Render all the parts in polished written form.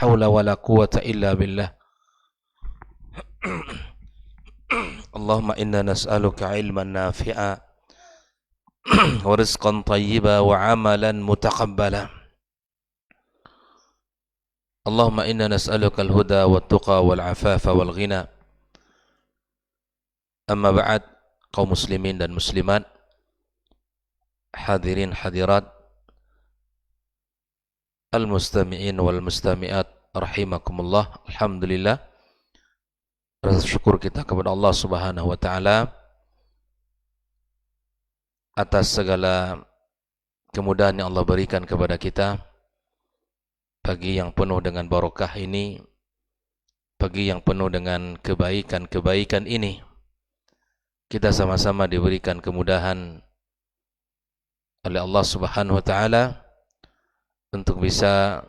حول ولا قوة إلا بالله. اللهم إنا نسألك علما نافعا ورزقا طيبا وعملا متقبلا. اللهم إنا نسألك الهدى والتقى والعفاف والغنى. أما بعد, kaum muslimin dan muslimat, hadirin hadirat, al-mustami'in wal mustami'at rahimakumullah. Alhamdulillah, rasa syukur kita kepada Allah Subhanahu wa taala atas segala kemudahan yang Allah berikan kepada kita. Pagi yang penuh dengan barokah ini, pagi yang penuh dengan kebaikan-kebaikan ini, kita sama-sama diberikan kemudahan oleh Allah Subhanahu wa taala untuk bisa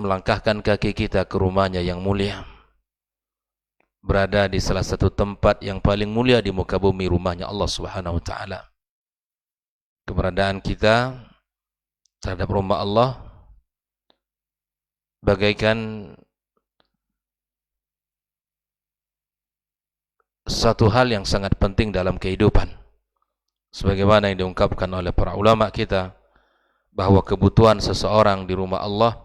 melangkahkan kaki kita ke rumahnya yang mulia, berada di salah satu tempat yang paling mulia di muka bumi, rumahnya Allah Subhanahu wa taala. Keberadaan kita terhadap rumah Allah bagaikan satu hal yang sangat penting dalam kehidupan. Sebagaimana yang diungkapkan oleh para ulama kita, bahwa kebutuhan seseorang di rumah Allah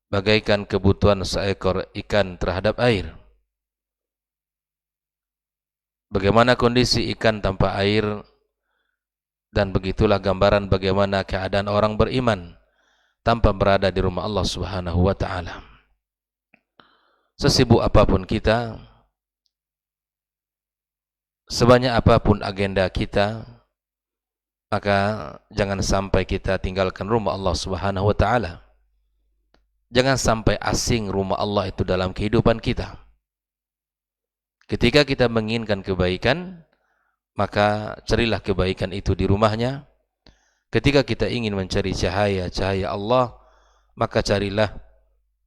bagaikan kebutuhan seekor ikan terhadap air. Bagaimana kondisi ikan tanpa air, dan begitulah gambaran bagaimana keadaan orang beriman tanpa berada di rumah Allah Subhanahu wa taala. Sesibuk apapun kita, sebanyak apapun agenda kita, maka jangan sampai kita tinggalkan rumah Allah Subhanahu wa taala. Jangan sampai asing rumah Allah itu dalam kehidupan kita. Ketika kita menginginkan kebaikan, maka carilah kebaikan itu di rumahnya. Ketika kita ingin mencari cahaya Allah, maka carilah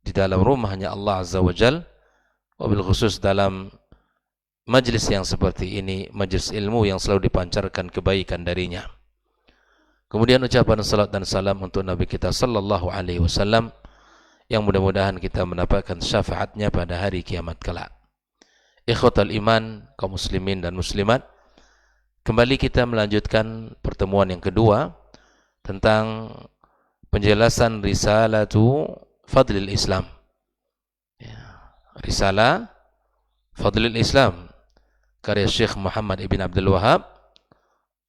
di dalam rumahnya Allah Azza wa Jal. Wabil khusus dalam majlis yang seperti ini, majlis ilmu yang selalu dipancarkan kebaikan darinya. Kemudian ucapan salat dan salam untuk Nabi kita sallallahu alaihi wasallam, yang mudah-mudahan kita mendapatkan syafaatnya pada hari kiamat kelak. Ikhwatal iman, kaum muslimin dan muslimat, kembali kita melanjutkan pertemuan yang kedua tentang penjelasan Risalatu Fadlil Islam. Risalah Fadlil Islam karya Syekh Muhammad ibn Abdul Wahab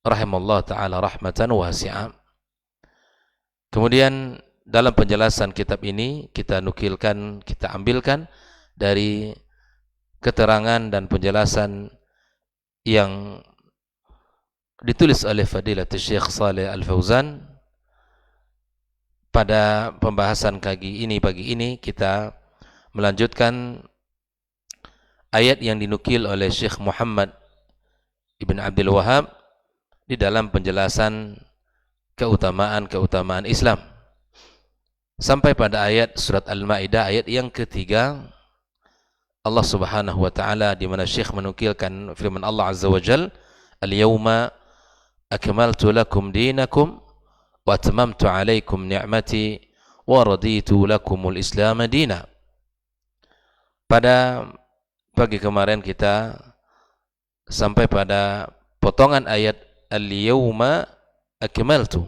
rahimallahu ta'ala rahmatan wasi'ah. Kemudian dalam penjelasan kitab ini kita nukilkan, kita ambilkan dari keterangan dan penjelasan yang ditulis oleh Fadilatul Syekh Shalih Al-Fauzan. Pada pembahasan pagi ini kita melanjutkan ayat yang dinukil oleh Syekh Muhammad ibn Abdul Wahab di dalam penjelasan keutamaan Islam, sampai pada ayat surat Al-Maidah ayat yang ketiga. Allah Subhanahu wa taala di mana Syekh menukilkan firman Allah Azza wa Jal, "Al-yawma akmaltu lakum dinakum wa atmamtu alaikum ni'mati wa raditu lakumul Islam dina." Pada pagi kemarin kita sampai pada potongan ayat "Al-yawma akmaltu".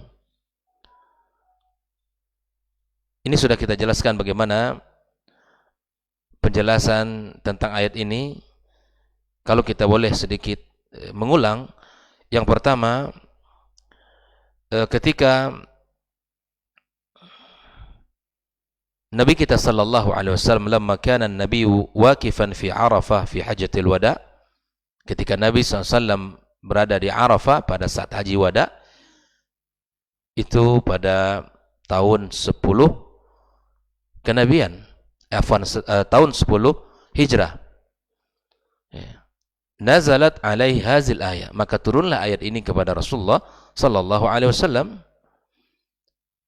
Ini sudah kita jelaskan bagaimana penjelasan tentang ayat ini. Kalau kita boleh sedikit mengulang, yang pertama, ketika Nabi kita sallallahu alaihi wasallam, lamma kana an-nabiy waqifan fi Arafah fi hajjatil wada, ketika Nabi SAW berada di Arafah pada saat haji wada, itu pada tahun 10 kenabian, tahun 10 Hijrah. Nazalat alaihi hazil ayat, maka turunlah ayat ini kepada Rasulullah sallallahu alaihi wasallam.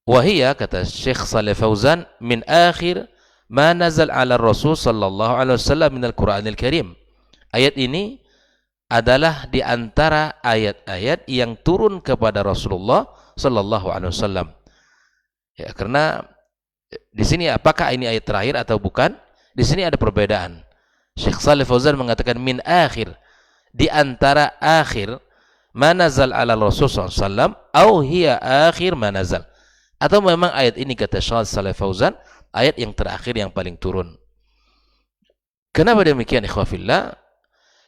Wahia, kata Syekh Shalih Fauzan, min akhir ma nazal ala Rasul sallallahu alaihi wasallam min al-Qur'anil Karim. Ayat ini adalah di antara ayat-ayat yang turun kepada Rasulullah sallallahu alaihi wasallam. Ya, karena Di sini apakah ini ayat terakhir atau bukan? Di sini ada perbedaan. Syekh Shalih Fauzan mengatakan min akhir, di antara akhir manazal ala Rasul sallallahu au hiya akhir manazal. Atau memang ayat ini kata Syekh Shalih Fauzan ayat yang terakhir yang paling turun. Kenapa demikian ikhwafillah?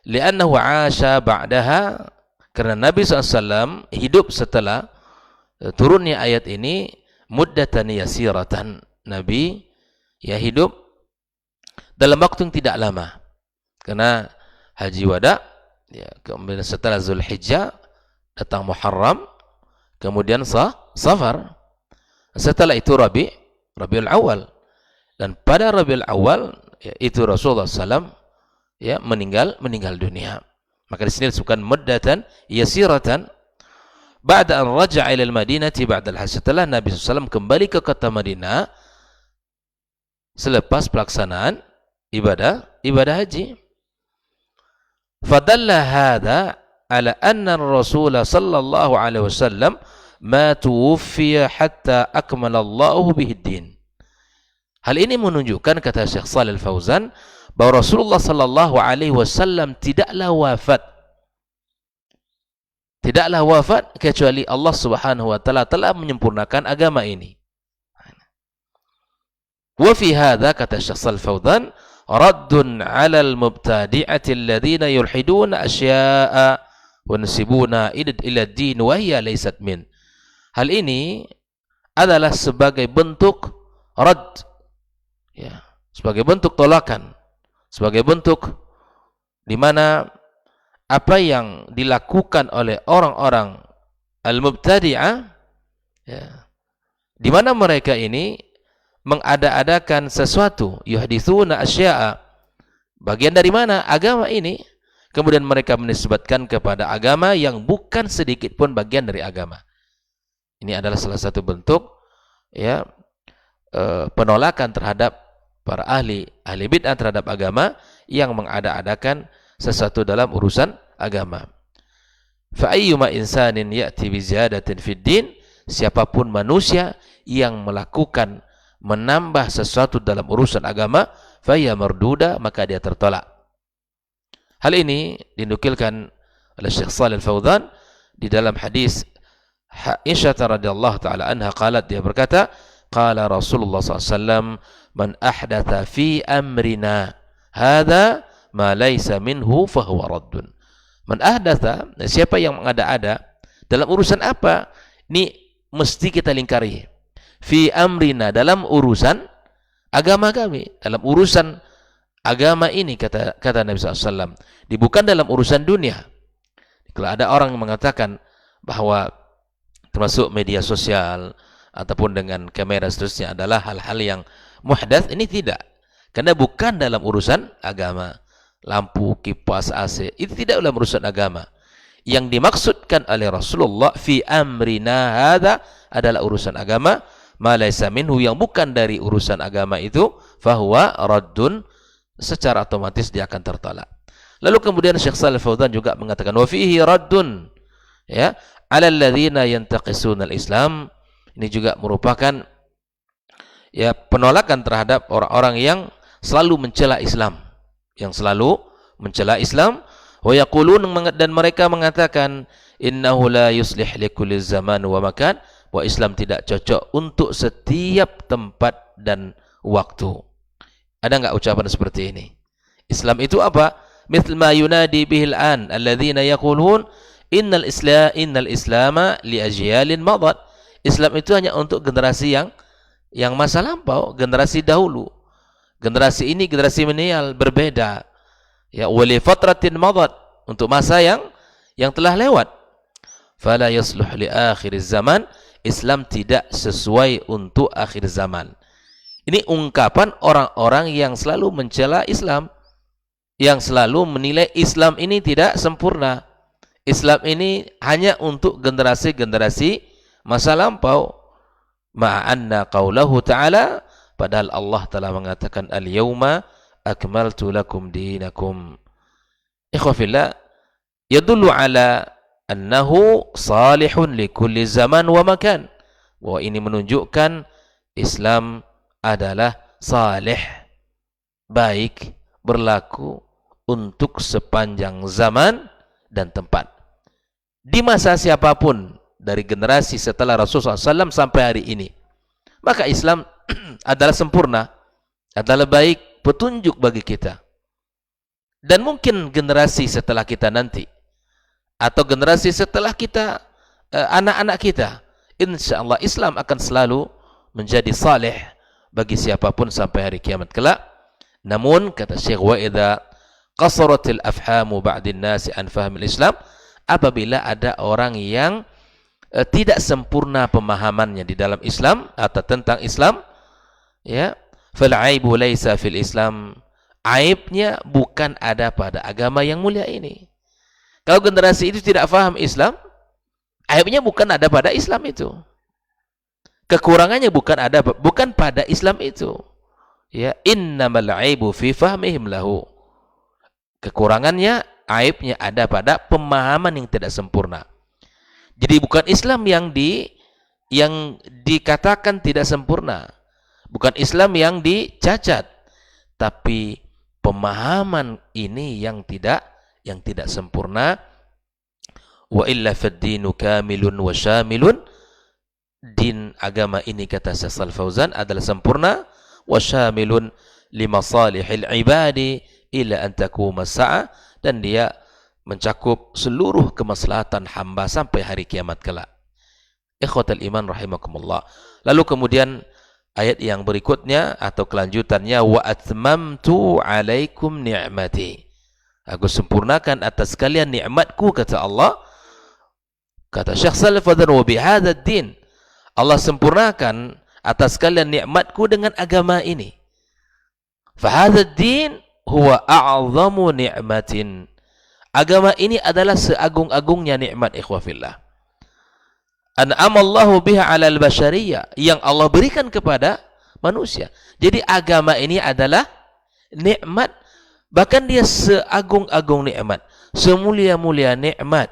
Li'annahu 'asha ba'daha, karena Nabi SAW hidup setelah turunnya ayat ini muddatan yasiratan. Nabi ya hidup dalam waktu yang tidak lama. Karena haji wada, ya, kemudian setelah Zulhijjah datang Muharram, kemudian Safar. Setelah itu Rabiul Awal. Dan pada Rabiul Awal ya, itu Rasulullah SAW ya meninggal dunia. Maka di sini disebutkan muddatan yasiratan ba'da an raja'a ila al-Madinati ba'da al-hajj. Setelah Nabi SAW kembali ke kota Madinah selepas pelaksanaan ibadah haji. Fadalla hadha ala anna Rasul sallallahu alaihi wasallam ma tuwfiya hatta akmala Allahu bihi din. Hal ini menunjukkan, kata Syekh Shalih Fauzan, bahwa Rasulullah sallallahu alaihi wasallam tidaklah wafat kecuali Allah Subhanahu wa taala telah menyempurnakan agama ini. Wa fi hadza, kata Syekh Shalih Fauzan, raddun 'ala al-mubtadi'ati alladziina yulhiduna asya'a wa nasibuna ila ad-din wa hiya laysat min. Hal ini adalah sebagai bentuk rad, ya, sebagai bentuk tolakan, sebagai bentuk di mana apa yang dilakukan oleh orang-orang al-mubtadi'ah, ya, di mana mereka ini mengada-adakan sesuatu, yuhditsuna asya'a, bagian dari mana? Agama ini. Kemudian mereka menisbatkan kepada agama yang bukan sedikit pun bagian dari agama. Ini adalah salah satu bentuk ya penolakan terhadap para ahli bid'ah terhadap agama yang mengada-adakan sesuatu dalam urusan agama. Fa ayyuma insanin ya'ti bi ziyadatin fid din, siapapun manusia yang melakukan menambah sesuatu dalam urusan agama, fa hiya marduda, maka dia tertolak. Hal ini dinukilkan oleh Syekh Shalih Fauzan di dalam hadis Aisyah radhiyallahu taala anha qalat, dia berkata, qala Rasulullah SAW, man ahdatha fi amrina hadza ma laysa minhu fahuwa raddun. Man ahdatha, siapa yang mengada-ada dalam urusan apa? Ini mesti kita lingkari. Fi amrina, dalam urusan agama kami, dalam urusan agama ini, kata Nabi SAW, bukan dalam urusan dunia. Kalau ada orang yang mengatakan bahwa termasuk media sosial ataupun dengan kamera seterusnya adalah hal-hal yang muhdats, ini tidak, karena bukan dalam urusan agama. Lampu, kipas, AC itu tidak dalam urusan agama. Yang dimaksudkan oleh Rasulullah fi amrina hadza adalah urusan agama, ma laysa minhu, yang bukan dari urusan agama itu, fahuwa raddun, secara otomatis dia akan tertolak. Lalu kemudian Syekh Shalih Fauzan juga mengatakan wa fihi raddun, ya, 'ala alladziina yantaqisuna al-Islam. Ini juga merupakan ya penolakan terhadap orang-orang yang selalu mencela Islam, wa yaqulun, dan mereka mengatakan innahu la yuslih likulli zaman wa makan, bahwa Islam tidak cocok untuk setiap tempat dan waktu. Ada enggak ucapan seperti ini? Islam itu apa? Mithl ma yunadi bihil an alladziina yaqulun innal islama li ajyalin madat. Islam itu hanya untuk generasi yang masa lampau, generasi dahulu. Generasi ini, generasi milenial berbeda. Ya, wali fatratin madat, untuk masa yang telah lewat. Fala yasluh li akhir zaman, Islam tidak sesuai untuk akhir zaman. Ini ungkapan orang-orang yang selalu mencela Islam, yang selalu menilai Islam ini tidak sempurna. Islam ini hanya untuk generasi-generasi masa lampau. Ma'anna qaulahu ta'ala, padahal Allah telah mengatakan al-yawma akmaltu lakum dinakum. Ikhwafillah, yadullu ala annahu salihun li kulli zaman wa makan. Bahwa ini menunjukkan Islam adalah saleh, baik, berlaku untuk sepanjang zaman dan tempat. Di masa siapapun dari generasi setelah Rasulullah SAW sampai hari ini, maka Islam adalah sempurna, adalah baik, petunjuk bagi kita. Dan mungkin generasi setelah kita nanti, atau generasi setelah kita, anak-anak kita, insya Allah Islam akan selalu menjadi saleh bagi siapapun sampai hari kiamat kelak. Namun kata Syekh, wa idza qasaratil afhamu ba'din nasi an fahmil Islam, apabila ada orang yang tidak sempurna pemahamannya di dalam Islam atau tentang Islam, ya, fal aibu laisa fil Islam, aibnya bukan ada pada agama yang mulia ini. Kalau generasi itu tidak faham Islam, aibnya bukan ada pada Islam itu. Kekurangannya bukan pada Islam itu. Ya, innamal aibu fi fahmihim lahu. Kekurangannya, aibnya ada pada pemahaman yang tidak sempurna. Jadi bukan Islam yang dikatakan tidak sempurna. Bukan Islam yang dicacat, tapi pemahaman ini yang tidak sempurna. Wa illa fad-dinu kamilun wa syamilun, din agama ini kata Syekh Fauzan adalah sempurna, wa syamilun limasalihil ibadi ila an taquma as-sa'a, dan dia mencakup seluruh kemaslahatan hamba sampai hari kiamat kelak. Ikhwatal iman rahimakumullah. Lalu kemudian ayat yang berikutnya atau kelanjutannya, wa atmamtu alaikum ni'mati, aku sempurnakan atas kalian nikmatku, kata Allah. Kata Syekh Shalih Fauzan, wa bihadzal din, Allah sempurnakan atas kalian nikmatku dengan agama ini. Fa hadzal din huwa a'zamu ni'matin, agama ini adalah seagung-agungnya nikmat, ikhwah fillah. An'amallahu biha 'alal bashariyah, yang Allah berikan kepada manusia. Jadi agama ini adalah nikmat, bahkan dia seagung-agung nikmat, semulia-mulia nikmat.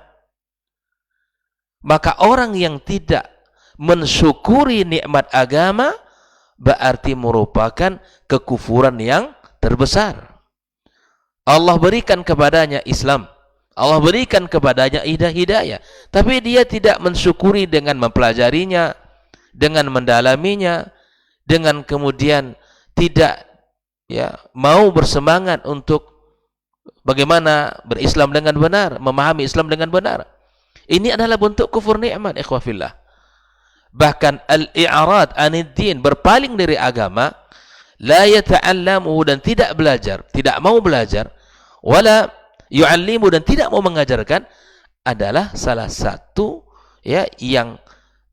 Maka orang yang tidak mensyukuri nikmat agama berarti merupakan kekufuran yang terbesar. Allah berikan kepadanya Islam, Allah berikan kepadanya hidayah, tapi dia tidak mensyukuri dengan mempelajarinya, dengan mendalaminya, dengan kemudian tidak mau bersemangat untuk bagaimana berislam dengan benar, memahami Islam dengan benar. Ini adalah bentuk kufur nikmat, ikhwah fillah. Bahkan al-i'rad anid din, berpaling dari agama, la yata'allamu, dan tidak belajar, tidak mau belajar, wala yu'allimu, dan tidak mau mengajarkan, adalah salah satu yang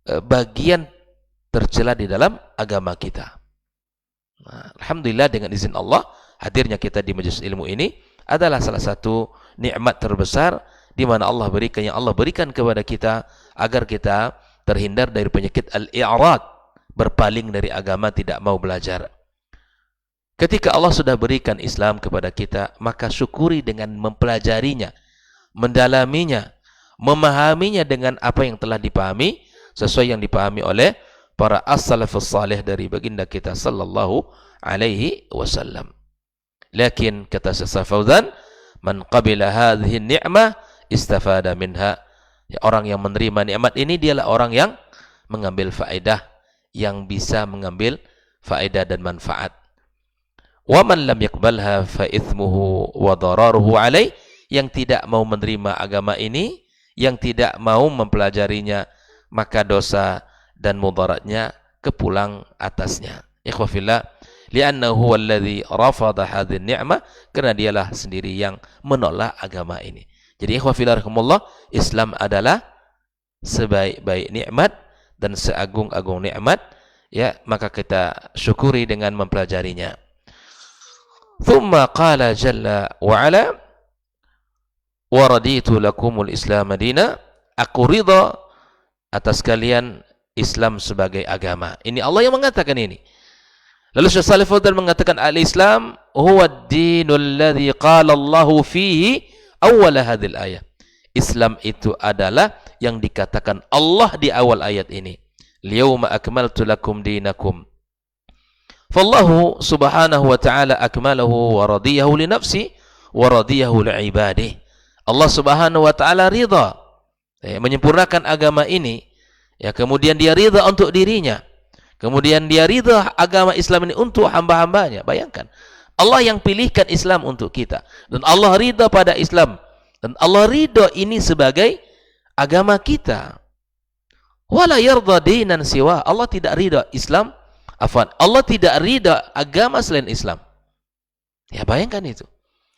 bagian tercela di dalam agama kita. Nah, alhamdulillah dengan izin Allah, hadirnya kita di majelis ilmu ini adalah salah satu nikmat terbesar di mana Allah berikan, yang Allah berikan kepada kita agar kita terhindar dari penyakit al-i'rad, berpaling dari agama, tidak mau belajar. Ketika Allah sudah berikan Islam kepada kita, maka syukuri dengan mempelajarinya, mendalaminya, memahaminya dengan apa yang telah dipahami, sesuai yang dipahami oleh para as-salafus salih dari baginda kita sallallahu alaihi wasallam. Lakin kata Syekh Fauzan, man qabila hadhihi ni'mah istafada minha, orang yang menerima nikmat ini dialah orang yang mengambil faedah, yang bisa mengambil faedah dan manfaat. Wa man lam yaqbalha fa ithmuhu wa dararuhu alaih, yang tidak mau menerima agama ini, yang tidak mau mempelajarinya, maka dosa dan mudaratnya kepulang atasnya. Ikhwah fillah, li'annahu alladhi rafada hadhihi ni'mah, karena dialah sendiri yang menolak agama ini. Jadi ikhwah fillah rahimakumullah, Islam adalah sebaik-baik nikmat dan seagung-agung nikmat, maka kita syukuri dengan mempelajarinya. Thumma qala jalla wa ala, wa raditu lakumul islam madina, aku ridha atas kalian Islam sebagai agama. Ini Allah yang mengatakan ini. Lalu Syekh Shalih Fauzan mengatakan, al-Islam huwa ad-dinul ladzi qala Allahu fihi awwal hadhil ayah. Islam itu adalah yang dikatakan Allah di awal ayat ini. Al-yawma akmaltu lakum dinakum. Fallahu subhanahu wa ta'ala akmalahu wa radiyahu li nafsi wa radiyahu li ibadih. Allah subhanahu wa ta'ala ridha, menyempurnakan agama ini, ya, kemudian dia ridha untuk dirinya, kemudian dia ridha agama Islam ini untuk hamba-hambanya. Bayangkan, Allah yang pilihkan Islam untuk kita, dan Allah ridha pada Islam, dan Allah ridha ini sebagai agama kita. Wala yarda dinan siwa, Allah tidak ridha Islam, Allah tidak ridha agama selain Islam. Ya, bayangkan itu.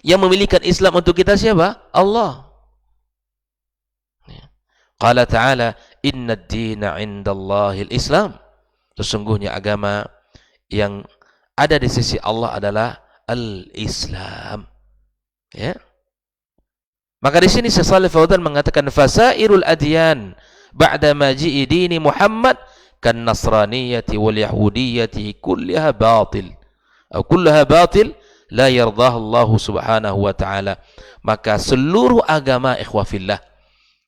Yang memilihkan Islam untuk kita siapa? Allah. Qala ta'ala, inna ad-dina 'indallahi al-Islam. Sesungguhnya agama yang ada di sisi Allah adalah al-Islam. Ya. Maka di sini Syekh Shalih Fauzan mengatakan fasairul adyan ba'da maji'i dini Muhammad kan nasraniyati wal yahudiyyati kullaha batil atau kullaha batil la yardahu Allah subhanahu wa ta'ala. Maka seluruh agama ikhwafillah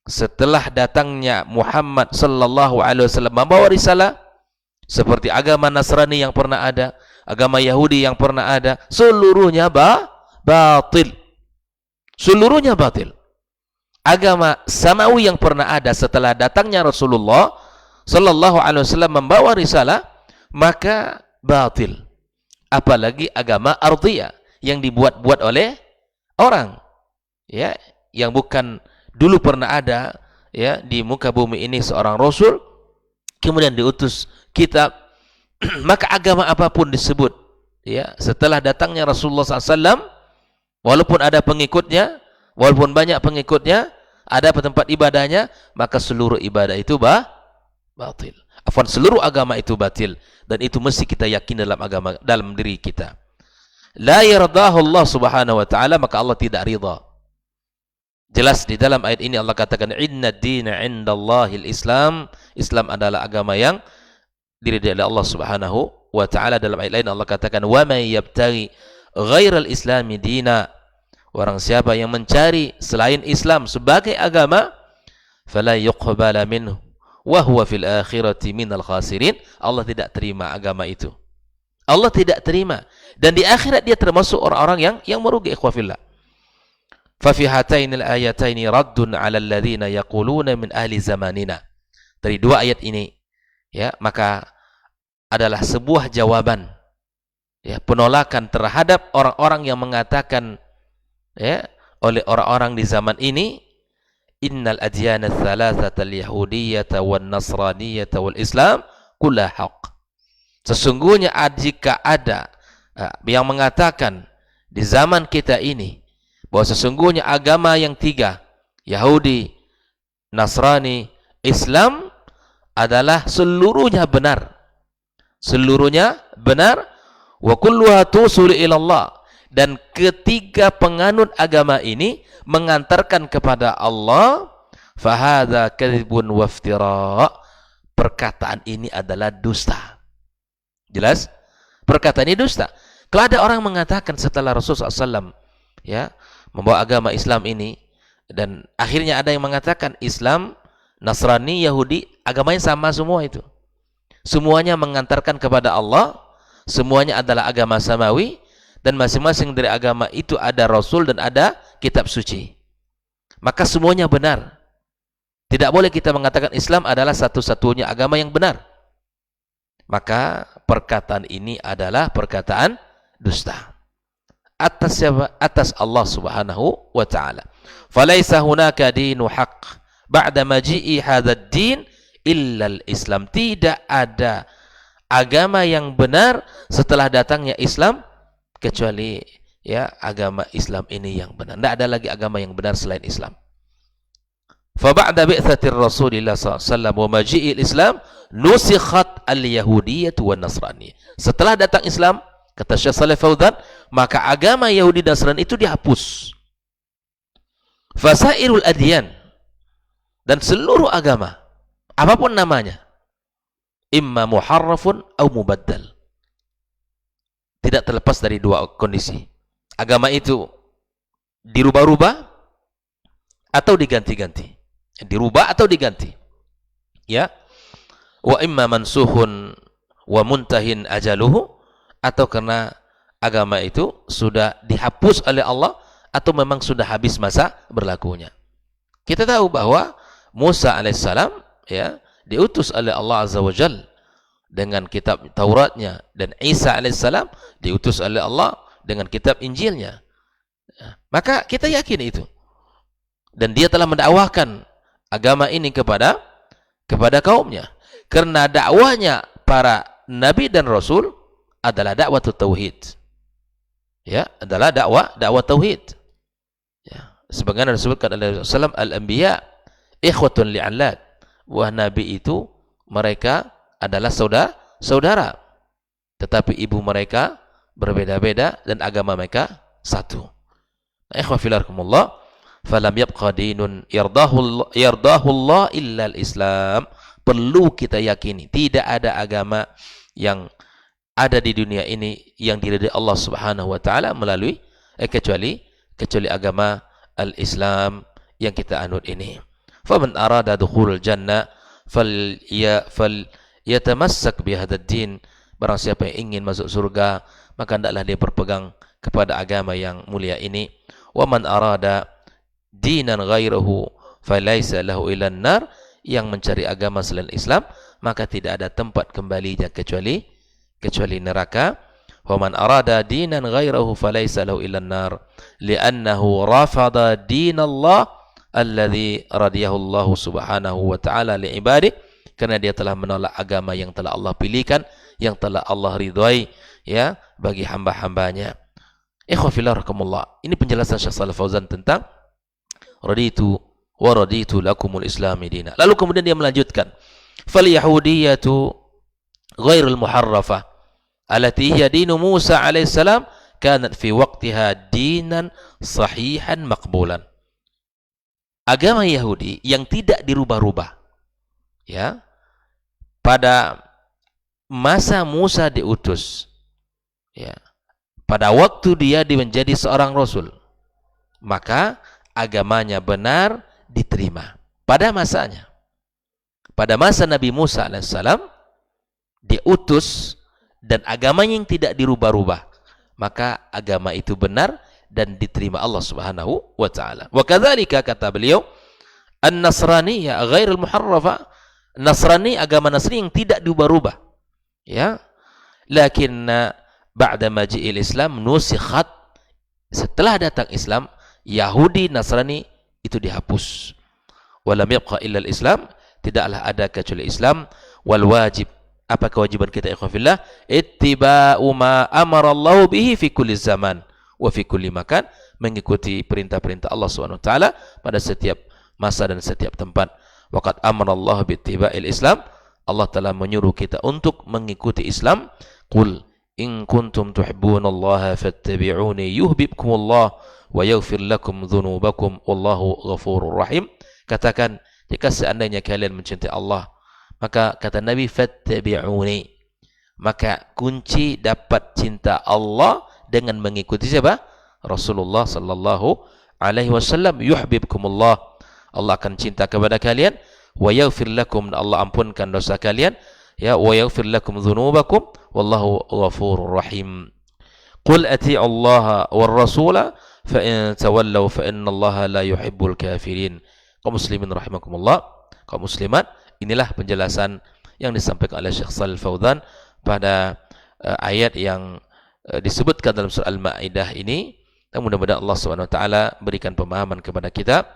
setelah datangnya Muhammad sallallahu alaihi wasallam membawa risalah, seperti agama Nasrani yang pernah ada, agama Yahudi yang pernah ada, seluruhnya batil. Seluruhnya batil. Agama Samawi yang pernah ada setelah datangnya Rasulullah sallallahu alaihi wasallam membawa risalah, maka batil. Apalagi agama ardhiyah yang dibuat-buat oleh orang, ya, yang bukan dulu pernah ada, ya, di muka bumi ini seorang rasul kemudian diutus kitab. Maka agama apapun disebut, ya, setelah datangnya Rasulullah SAW, walaupun ada pengikutnya, walaupun banyak pengikutnya, ada tempat ibadahnya, maka seluruh ibadah itu batil. Seluruh agama itu batil, dan itu mesti kita yakin dalam diri kita. La yardahu Allah subhanahu wa ta'ala, maka Allah tidak ridha. Jelas di dalam ayat ini Allah katakan inna ad-dina 'indallahi al-Islam. Islam adalah agama yang diridhai oleh Allah subhanahu wa ta'ala. Dalam ayat lain Allah katakan wa may yabtaghi ghairal islami dina, orang siapa yang mencari selain Islam sebagai agama, fala yuqbala minhu wa huwa fil akhirati minal khasirin. Allah tidak terima agama itu. Allah tidak terima, dan di akhirat dia termasuk orang-orang yang merugi ikhwafillah. Fa fi hatainil ayataini raddun 'ala alladhina yaquluna min ahli zamanina. Dari dua ayat ini, ya, maka adalah sebuah jawaban, ya, penolakan terhadap orang-orang yang mengatakan, ya, oleh orang-orang di zaman ini, innal adyana tsalatsata al-yahudiyyata wan nasraniyyata wal islam kulluha haqq. Sesungguhnya jika ada yang mengatakan di zaman kita ini bahwa sesungguhnya agama yang tiga, Yahudi, Nasrani, Islam, adalah seluruhnya benar. Seluruhnya benar. Wa kulluha tusul ila Allah. Dan ketiga penganut agama ini mengantarkan kepada Allah. Fahadha kadhibun waftira. Perkataan ini adalah dusta. Jelas? Perkataan ini dusta. Kalau ada orang mengatakan setelah Rasulullah SAW, ya, membawa agama Islam ini, dan akhirnya ada yang mengatakan Islam, Nasrani, Yahudi, agamanya sama semua itu. Semuanya mengantarkan kepada Allah, semuanya adalah agama samawi, dan masing-masing dari agama itu ada Rasul dan ada kitab suci. Maka semuanya benar. Tidak boleh kita mengatakan Islam adalah satu-satunya agama yang benar. Maka perkataan ini adalah perkataan dusta. Atas siapa? Atas Allah subhanahu wa ta'ala. Falaisa hunaka dinu haqq ba'da maji'i hadzal din illa al-Islam. Tidak ada agama yang benar setelah datangnya Islam kecuali, ya, agama Islam ini yang benar. Tidak ada lagi agama yang benar selain Islam. Fa ba'da bi'tsatir Rasulillah sallallahu alaihi wasallam wa maji'il Islam nusikhat al-yahudiyyah wan nasraniyah. Setelah datang Islam, kata Syekh Shalih Fauzan, maka agama Yahudi dan Nasrani itu dihapus. Fasairul adyan, dan seluruh agama apapun namanya, imma muharrafun au mubaddal. Tidak terlepas dari dua kondisi. Agama itu dirubah-rubah atau diganti-ganti. Dirubah atau diganti. Ya. Wa imma mansuhun wa muntahin ajaluhu, atau karena agama itu sudah dihapus oleh Allah atau memang sudah habis masa berlakunya. Kita tahu bahwa Musa alaihissalam ya diutus oleh Allah azza wajalla dengan kitab Tauratnya, dan Isa alaihissalam diutus oleh Allah dengan kitab Injilnya. Maka kita yakin itu. Dan dia telah mendakwahkan agama ini kepada kaumnya. Karena dakwahnya para nabi dan rasul adalah dakwah tauhid. Ya, adalah dakwah tauhid. Ya, sebagaimana disebutkan oleh Rasulullah, al-anbiya ikhwatun li'allad. Wah, nabi itu mereka adalah saudara. Tetapi ibu mereka berbeda-beda dan agama mereka satu. Ikhwa fillah, falam yabqa dinun yardahu Allah illa al-Islam. Perlu kita yakini, tidak ada agama yang ada di dunia ini yang diridai Allah Subhanahu wa taala melalui kecuali agama al-Islam yang kita anut ini. Faman arada dukhulul jannah falyatamassak bihadzal din. Barang siapa yang ingin masuk surga, maka hendaklah dia berpegang kepada agama yang mulia ini. Wa man arada dinan ghairahu falaysa lahu illa an-nar. Yang mencari agama selain Islam, maka tidak ada tempat kembalinya kecuali neraka. Wa man arada dinan ghairahu falaysa lahu illa an-nar li'annahu rafada dinallah alladhi radiyahu Allah subhanahu wa ta'ala li'ibadihi. Karena dia telah menolak agama yang telah Allah pilihkan, yang telah Allah ridhai ya bagi hamba-hambanya. Ikhwa fillah rahimakumullah. Ini penjelasan Syekh Shalih Fauzan tentang raditu wa raditu lakumul islami dina. Lalu kemudian dia melanjutkan, fal yahudiyatu ghairul muharrafah allati hiya dinu Musa alaihissalam kanat fi waqtiha dinan sahihan maqbulan. Agama Yahudi yang tidak dirubah-rubah ya pada masa Musa diutus ya, pada waktu dia menjadi seorang rasul, maka agamanya benar, diterima pada masanya. Pada masa Nabi Musa alaihissalam diutus dan agamanya yang tidak dirubah-rubah, maka agama itu benar dan diterima Allah Subhanahu wa taala. Wa kadzalika, kata beliau, an-nasraniyya ghairul muharrafa. Nasrani, agama Nasrani yang tidak diubah-ubah ya, lakinna ba'da maji'il Islam nusikhat. Setelah datang Islam, Yahudi Nasrani itu dihapus. Walam yabqa illa al-Islam. Tidaklah ada kecuali Islam. Wal wajib, apa kewajiban kita ikhwan fillah? Ittiba'u ma amara Allah bihi fi kulli zaman wa fi kulli makan. Mengikuti perintah-perintah Allah Subhanahu wa taala pada setiap masa dan setiap tempat. Waqad amara Allah bi ittiba'il Islam. Allah telah menyuruh kita untuk mengikuti Islam. Qul in kuntum tuhibbunallaha fattabi'uni yuhibbukumullah wa yaghfir lakum dzunubakum wallahu ghafurur rahim. Katakan, jika seandainya kalian mencintai Allah, maka kata Nabi, fattabi'uni. Maka kunci dapat cinta Allah dengan mengikuti siapa? Rasulullah sallallahu alaihi wasallam. Yuhibbukumullah, Allah akan cinta kepada kalian. Wa yaghfir lakum, Allah ampunkan dosa kalian ya. Wa yaghfir lakum dzunubakum wallahu ghafurur rahim. Qul ati'u Allah war rasula fa in tawallaw fa inna Allah la yuhibbul kafirin. Kaum muslimin rahimakumullah, kaum muslimat, inilah penjelasan yang disampaikan oleh Syekh Shalih Fauzan pada ayat yang disebutkan dalam surah Al-Maidah ini. Dan mudah-mudahan Allah Subhanahu wa taala berikan pemahaman kepada kita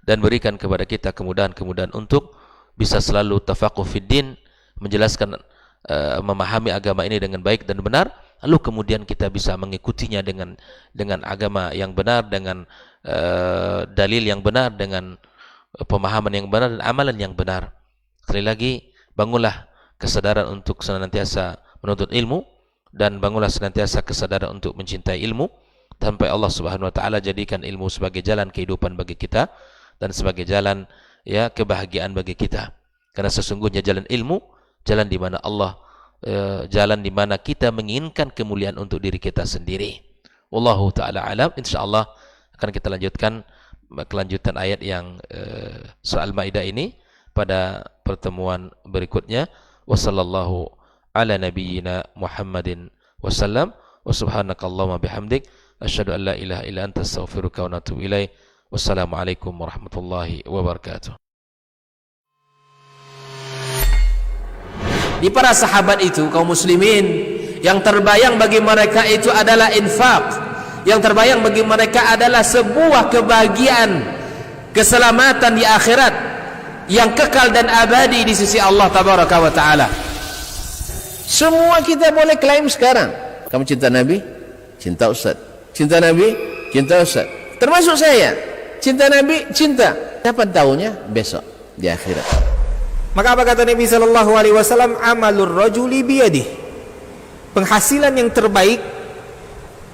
dan berikan kepada kita kemudahan-kemudahan untuk bisa selalu tafaqquh fid din, menjelaskan memahami agama ini dengan baik dan benar, lalu kemudian kita bisa mengikutinya dengan agama yang benar, dengan dalil yang benar, dengan pemahaman yang benar dan amalan yang benar. Sekali lagi, bangunlah kesadaran untuk senantiasa menuntut ilmu, dan bangunlah senantiasa kesadaran untuk mencintai ilmu, sampai Allah Subhanahu wa taala jadikan ilmu sebagai jalan kehidupan bagi kita dan sebagai jalan ya kebahagiaan bagi kita. Karena sesungguhnya jalan ilmu, jalan di mana Allah, jalan di mana kita menginginkan kemuliaan untuk diri kita sendiri. Wallahu taala alam. Insyaallah akan kita lanjutkan kelanjutan ayat yang surah Al-Maidah ini pada pertemuan berikutnya. Wassallallahu ala nabiyyina Muhammadin wasallam. Wa subhanakallahumma bihamdik asyhadu an la ilaha illa anta astaghfiruka wa atubu ilaik. Wassalamualaikum warahmatullahi wabarakatuh. Di para sahabat itu, kaum muslimin, yang terbayang bagi mereka itu adalah infak, yang terbayang bagi mereka adalah sebuah kebahagiaan, keselamatan di akhirat yang kekal dan abadi di sisi Allah tabaraka wa taala. Semua kita boleh klaim sekarang. Kamu cinta Nabi? Cinta Ustaz. Cinta Nabi? Cinta Ustaz. Termasuk saya. Cinta Nabi? Cinta. Kapan tahunya? Besok di akhirat. Maka apa kata Nabi sallallahu alaihi wasallam? Amalur rajuli biyadihi. Penghasilan yang terbaik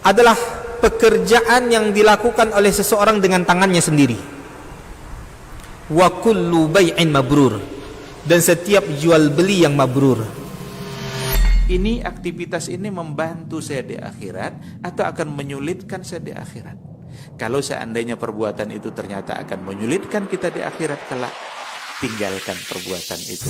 adalah pekerjaan yang dilakukan oleh seseorang dengan tangannya sendiri. Wa kullu bai'in mabrur. Dan setiap jual beli yang mabrur. Ini aktivitas ini membantu saya di akhirat atau akan menyulitkan saya di akhirat? Kalau seandainya perbuatan itu ternyata akan menyulitkan kita di akhirat kelak, tinggalkan perbuatan itu.